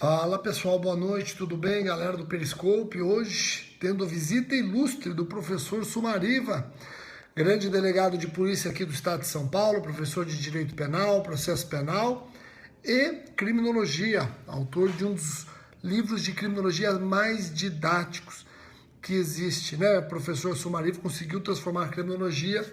Fala pessoal, boa noite, tudo bem, galera do Periscope? Hoje, tendo a visita ilustre do professor Sumariva, grande delegado de polícia aqui do estado de São Paulo, professor de Direito Penal, Processo Penal e Criminologia, autor de um dos livros de criminologia mais didáticos que existe, né? O professor Sumariva conseguiu transformar a criminologia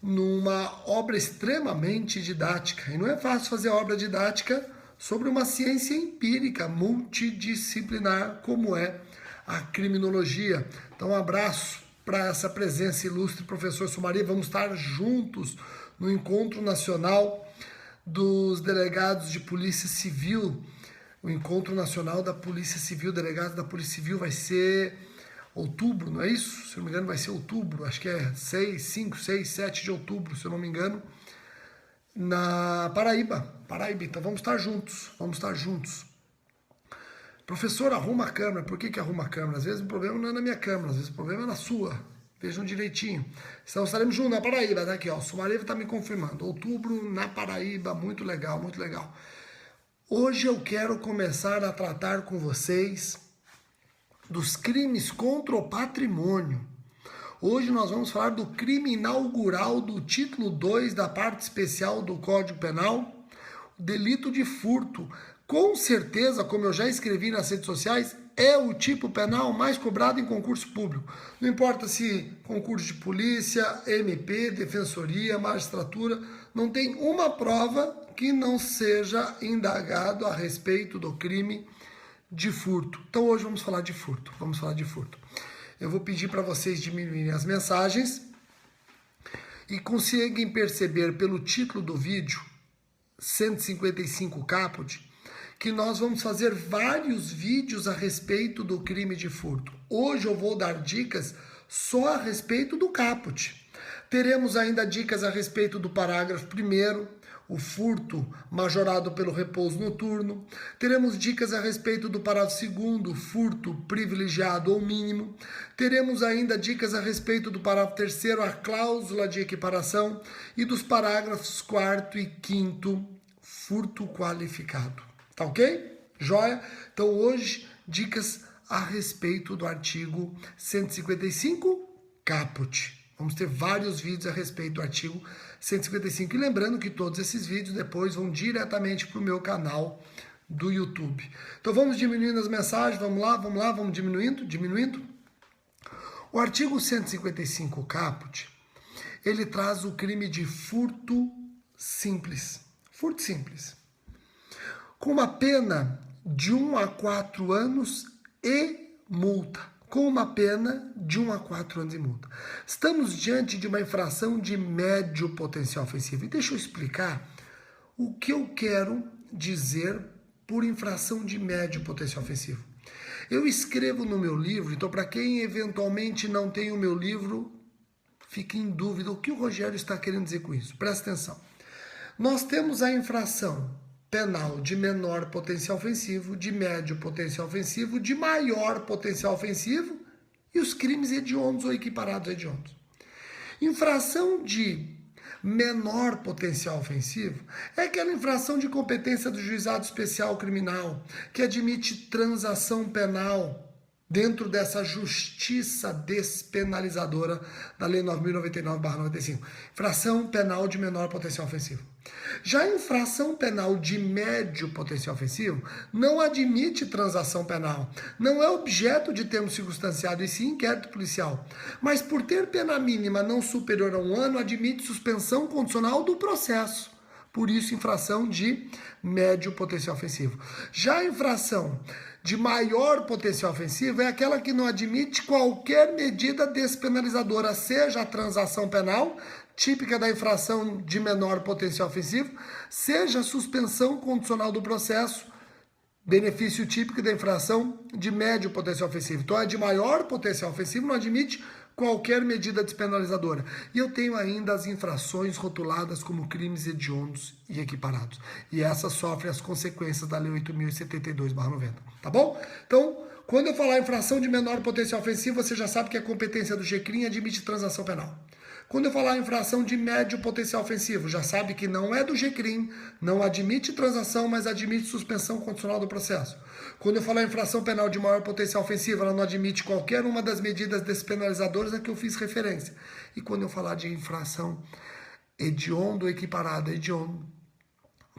numa obra extremamente didática. E não é fácil fazer obra didática sobre uma ciência empírica multidisciplinar como é a criminologia. Então, um abraço para essa presença ilustre, professor Sumariva. Vamos estar juntos no Encontro Nacional dos Delegados de Polícia Civil. O Encontro Nacional da Polícia Civil, delegados da Polícia Civil, vai ser outubro, não é isso? Se eu não me engano, vai ser outubro. Acho que é 5, 6, 7 de outubro, se eu não me engano, na Paraíba. Então vamos estar juntos. Professor, arruma a câmera. Por que arruma a câmera? Às vezes o problema não é na minha câmera, às vezes o problema é na sua. Vejam direitinho. Então estaremos juntos na Paraíba, tá aqui, ó. O Sumariva está me confirmando. Outubro na Paraíba, muito legal, muito legal. Hoje eu quero começar a tratar com vocês dos crimes contra o patrimônio. Hoje nós vamos falar do crime inaugural do título 2 da parte especial do Código Penal, o delito de furto. Com certeza, como eu já escrevi nas redes sociais, é o tipo penal mais cobrado em concurso público. Não importa se concurso de polícia, MP, defensoria, magistratura, não tem uma prova que não seja indagado a respeito do crime de furto. Então hoje vamos falar de furto. Eu vou pedir para vocês diminuírem as mensagens e conseguem perceber pelo título do vídeo 155 caput que nós vamos fazer vários vídeos a respeito do crime de furto. Hoje eu vou dar dicas só a respeito do caput. Teremos ainda dicas a respeito do parágrafo 1º, o furto majorado pelo repouso noturno. Teremos dicas a respeito do parágrafo 2º, furto privilegiado ou mínimo. Teremos ainda dicas a respeito do parágrafo 3º, a cláusula de equiparação, e dos parágrafos 4º e 5º, furto qualificado. Tá ok? Joia? Então hoje, dicas a respeito do artigo 155, caput. Vamos ter vários vídeos a respeito do artigo 155. E lembrando que todos esses vídeos depois vão diretamente para o meu canal do YouTube. Então vamos diminuindo as mensagens, vamos diminuindo. O artigo 155 caput, ele traz o crime de furto simples. Furto simples. Com uma pena de 1 a 4 anos e multa. Estamos diante de uma infração de médio potencial ofensivo. E deixa eu explicar o que eu quero dizer por infração de médio potencial ofensivo. Eu escrevo no meu livro, então para quem eventualmente não tem o meu livro, fique em dúvida o que o Rogério está querendo dizer com isso. Presta atenção. Nós temos a infração penal de menor potencial ofensivo, de médio potencial ofensivo, de maior potencial ofensivo e os crimes hediondos ou equiparados a hediondos. Infração de menor potencial ofensivo é aquela infração de competência do juizado especial criminal que admite transação penal dentro dessa justiça despenalizadora da Lei 9.099/95. Infração penal de menor potencial ofensivo. Já a infração penal de médio potencial ofensivo não admite transação penal, não é objeto de termo circunstanciado e sim inquérito policial, mas por ter pena mínima não superior a 1 ano, admite suspensão condicional do processo. Por isso, infração de médio potencial ofensivo. Já a infração de maior potencial ofensivo é aquela que não admite qualquer medida despenalizadora, seja a transação penal, típica da infração de menor potencial ofensivo, seja a suspensão condicional do processo, benefício típico da infração de médio potencial ofensivo. Então, a de maior potencial ofensivo não admite qualquer medida despenalizadora. E eu tenho ainda as infrações rotuladas como crimes hediondos e equiparados. E essas sofrem as consequências da Lei 8.072/90. Tá bom? Então, quando eu falar infração de menor potencial ofensivo, você já sabe que a competência do GCRIM admite transação penal. Quando eu falar infração de médio potencial ofensivo, já sabe que não é do GCRIM, não admite transação, mas admite suspensão condicional do processo. Quando eu falar infração penal de maior potencial ofensivo, ela não admite qualquer uma das medidas despenalizadoras a que eu fiz referência. E quando eu falar de infração hediondo ou equiparada a hediondo,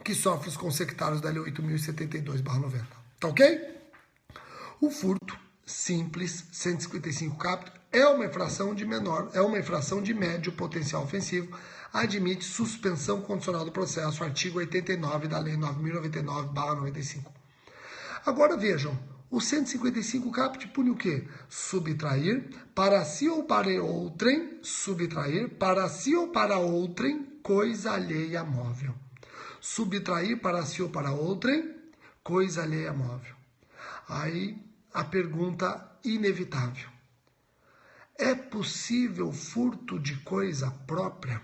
que sofre os consectários da Lei 8.072/90. Tá ok? O furto simples, 155 caput, é uma infração de médio potencial ofensivo, admite suspensão condicional do processo, artigo 89 da Lei 9.099/95. Agora vejam, o 155 caput pune o quê? Subtrair para si ou para outrem, coisa alheia móvel. Subtrair para si ou para outrem, coisa alheia móvel. Aí a pergunta inevitável. É possível furto de coisa própria?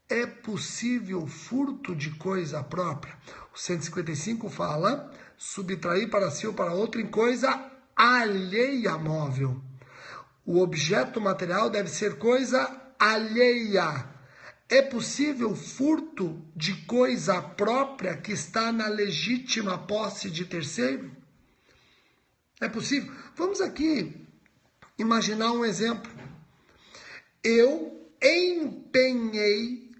É possível furto de coisa própria? O 155 fala subtrair para si ou para outrem coisa alheia móvel. O objeto material deve ser coisa alheia. É possível furto de coisa própria que está na legítima posse de terceiro? É possível? Vamos aqui imaginar um exemplo. Eu empenhei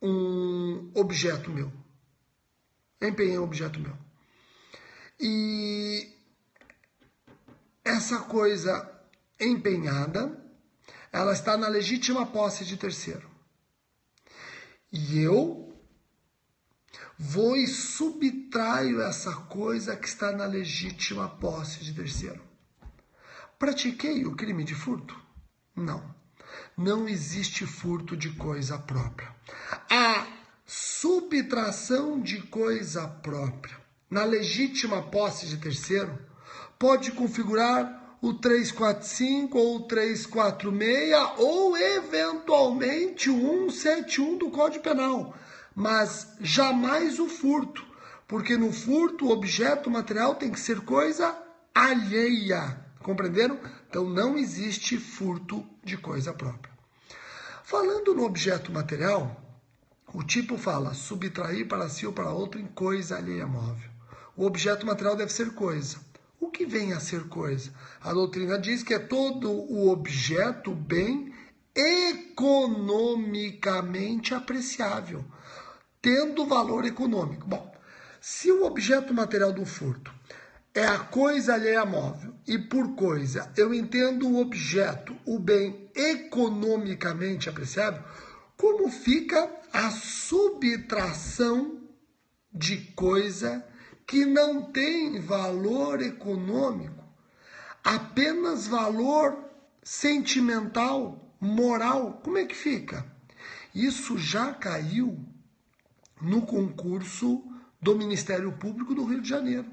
um objeto meu. E essa coisa empenhada, ela está na legítima posse de terceiro. E eu vou e subtraio essa coisa que está na legítima posse de terceiro. Pratiquei o crime de furto? Não. Não existe furto de coisa própria. A subtração de coisa própria na legítima posse de terceiro pode configurar o 345 ou o 346 ou eventualmente o 171 do Código Penal, mas jamais o furto, porque no furto o objeto material tem que ser coisa alheia, compreenderam? Então não existe furto de coisa própria. Falando no objeto material, o tipo fala subtrair para si ou para outro em coisa alheia móvel. O objeto material deve ser coisa. O que vem a ser coisa? A doutrina diz que é todo o objeto bem economicamente apreciável, tendo valor econômico. Bom, se o objeto material do furto é a coisa alheia móvel, e por coisa eu entendo o objeto, o bem economicamente apreciável, como fica a subtração de coisa que não tem valor econômico, apenas valor sentimental, moral? Como é que fica? Isso já caiu no concurso do Ministério Público do Rio de Janeiro.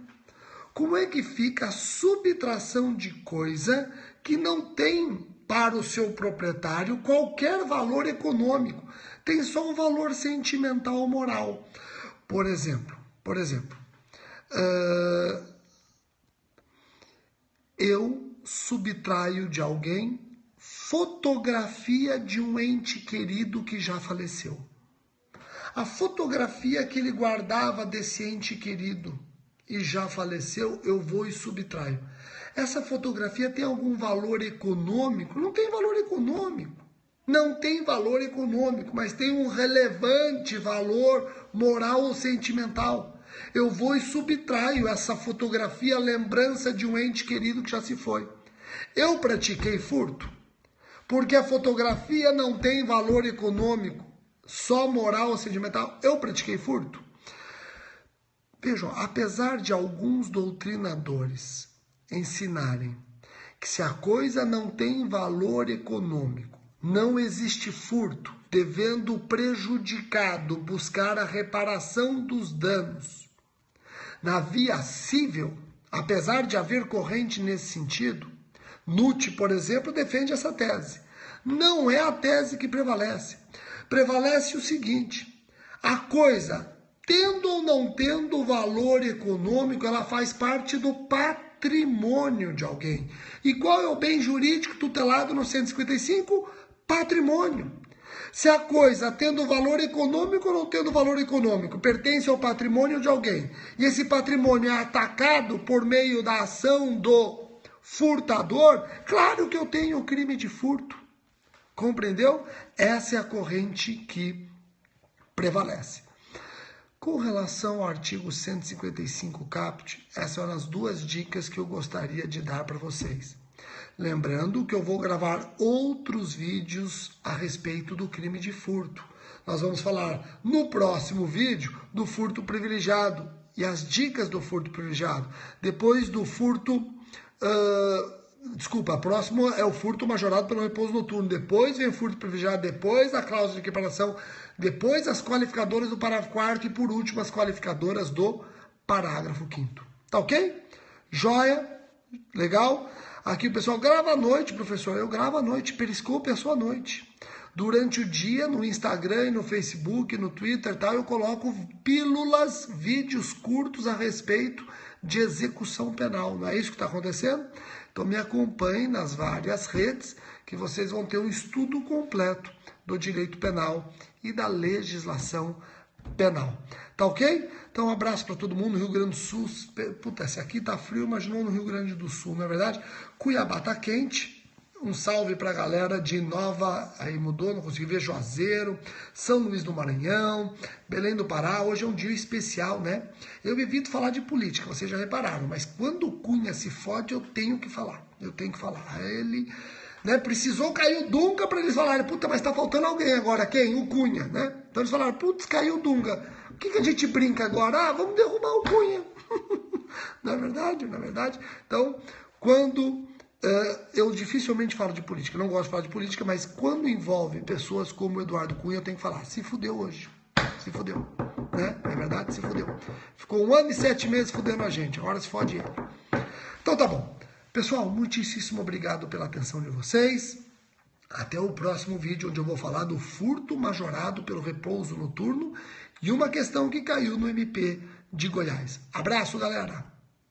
Como é que fica a subtração de coisa que não tem para o seu proprietário qualquer valor econômico, tem só um valor sentimental ou moral? Por exemplo, eu subtraio de alguém fotografia de um ente querido que já faleceu. A fotografia que ele guardava desse ente querido e já faleceu, eu vou e subtraio. Essa fotografia tem algum valor econômico? Não tem valor econômico. Não tem valor econômico, mas tem um relevante valor moral ou sentimental. Eu vou e subtraio essa fotografia, lembrança de um ente querido que já se foi. Eu pratiquei furto, porque a fotografia não tem valor econômico, só moral ou sentimental. Eu pratiquei furto. Vejam, apesar de alguns doutrinadores ensinarem que se a coisa não tem valor econômico, não existe furto, devendo o prejudicado buscar a reparação dos danos na via cível, apesar de haver corrente nesse sentido, Nutt, por exemplo, defende essa tese. Não é a tese que prevalece. Prevalece o seguinte: a coisa, tendo ou não tendo valor econômico, ela faz parte do patrimônio patrimônio de alguém. E qual é o bem jurídico tutelado no 155? Patrimônio. Se a coisa, tendo valor econômico ou não tendo valor econômico, pertence ao patrimônio de alguém, e esse patrimônio é atacado por meio da ação do furtador, claro que eu tenho o crime de furto. Compreendeu? Essa é a corrente que prevalece. Com relação ao artigo 155 caput, essas são as duas dicas que eu gostaria de dar para vocês. Lembrando que eu vou gravar outros vídeos a respeito do crime de furto. Nós vamos falar no próximo vídeo do furto privilegiado e as dicas do furto privilegiado. Depois do furto... próximo é o furto majorado pelo repouso noturno. Depois vem o furto privilegiado, depois a cláusula de equiparação, depois as qualificadoras do parágrafo 4º e, por último, as qualificadoras do parágrafo 5º. Tá ok? Joia? Legal? Aqui o pessoal grava à noite, professor. Eu gravo à noite. Periscope é só à noite. Durante o dia, no Instagram, no Facebook, no Twitter, tal, eu coloco pílulas, vídeos curtos a respeito de execução penal. Não é isso que está acontecendo? Então me acompanhe nas várias redes que vocês vão ter um estudo completo do direito penal e da legislação penal. Tá ok? Então um abraço para todo mundo no Rio Grande do Sul. Puta, esse aqui tá frio, imaginou no Rio Grande do Sul, não é verdade? Cuiabá tá quente. Um salve para a galera de Nova, aí mudou, não consegui ver, Juazeiro, São Luís do Maranhão, Belém do Pará. Hoje é um dia especial, né? Eu evito falar de política, vocês já repararam, mas quando o Cunha se fode, eu tenho que falar. Eu tenho que falar. Ele, né, precisou cair o Dunga para eles falarem, puta, mas tá faltando alguém agora. Quem? O Cunha, né? Então eles falaram, putz, caiu o Dunga. O que a gente brinca agora? Ah, vamos derrubar o Cunha. Não é verdade? Não é verdade? Então, quando... eu dificilmente falo de política, não gosto de falar de política, mas quando envolve pessoas como o Eduardo Cunha, eu tenho que falar, se fudeu hoje, se fudeu, né? Não é verdade? Se fudeu. Ficou 1 ano e 7 meses fudendo a gente, agora se fode ele. Então tá bom. Pessoal, muitíssimo obrigado pela atenção de vocês. Até o próximo vídeo, onde eu vou falar do furto majorado pelo repouso noturno e uma questão que caiu no MP de Goiás. Abraço, galera!